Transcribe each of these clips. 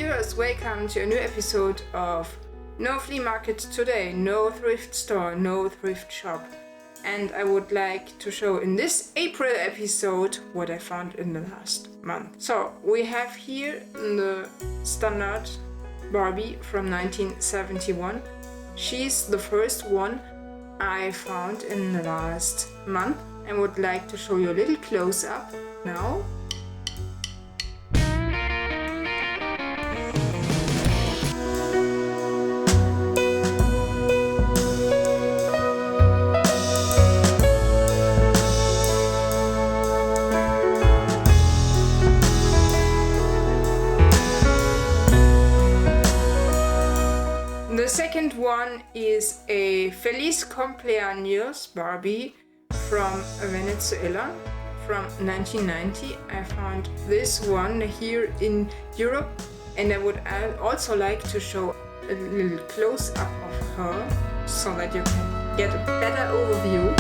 viewers, welcome to a new episode of No Flea Market today, no thrift store, no thrift shop. And I would like to show in this April episode what I found in the last month. So we have here the standard Barbie from 1971. She's the first one I found in the last month and would like to show you a little close up now. The second one is a Feliz cumpleanos Barbie from Venezuela from 1990. I found this one here in Europe, and I would also like to show a little close up of her so that you can get a better overview.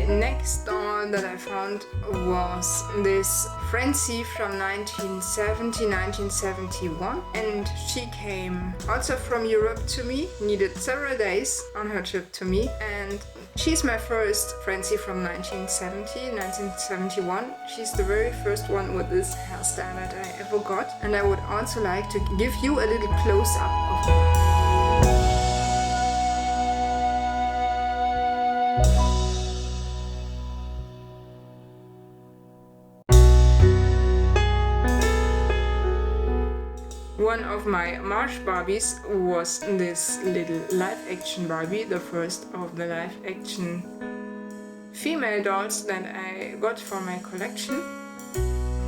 Next doll that I found was this Francie from 1970-1971, and she came also from Europe to me, needed several days on her trip to me, and she's my first Francie from 1970-1971. She's the very first one with this hairstyle that I ever got, and I would also like to give you a little close up of her. One of my March Barbies was this little live-action Barbie, the first of the live-action female dolls that I got for my collection.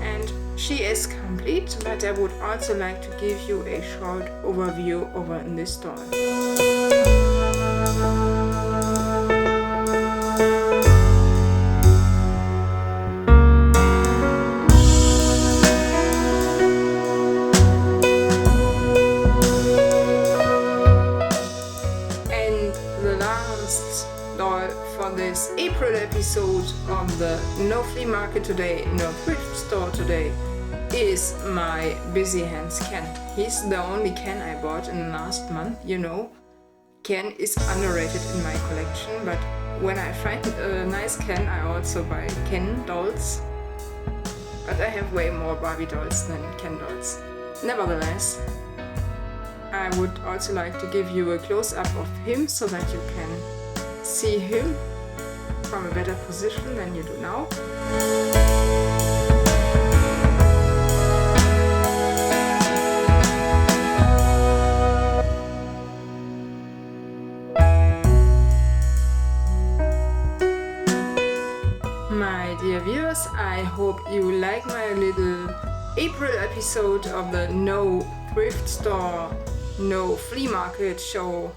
And she is complete, but I would also like to give you a short overview over in this doll. Doll for this April episode of the No Flea Market today, no thrift store today is my Busy Hands Ken. He's the only Ken I bought in the last month. You know, Ken is underrated in my collection, but when I find a nice Ken I also buy Ken dolls. But I have way more Barbie dolls than Ken dolls. Nevertheless, I would also like to give you a close-up of him so that you can see him from a better position than you do now. My dear viewers, I hope you like my little April episode of the No Thrift Store, No Flea Market show.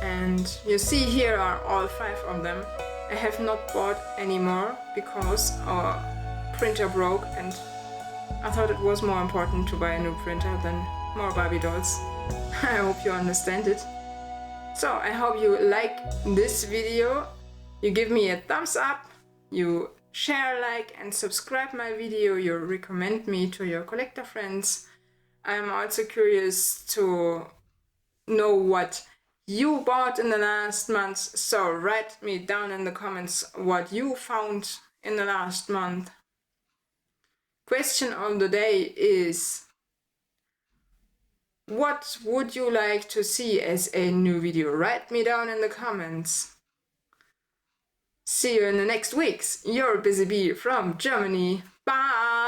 And you see here are all 5 of them. I have not bought any more because our printer broke and I thought it was more important to buy a new printer than more Barbie dolls. I hope you understand it. So I hope you like this video. You give me a thumbs up, you share, like and subscribe my video, you recommend me to your collector friends. I'm also curious to know what you bought in the last month, so write me down in the comments what you found in the last month. Question of the day is: what would you like to see as a new video? Write me down in the comments. See you in the next weeks. Your Busy Bee from Germany. Bye!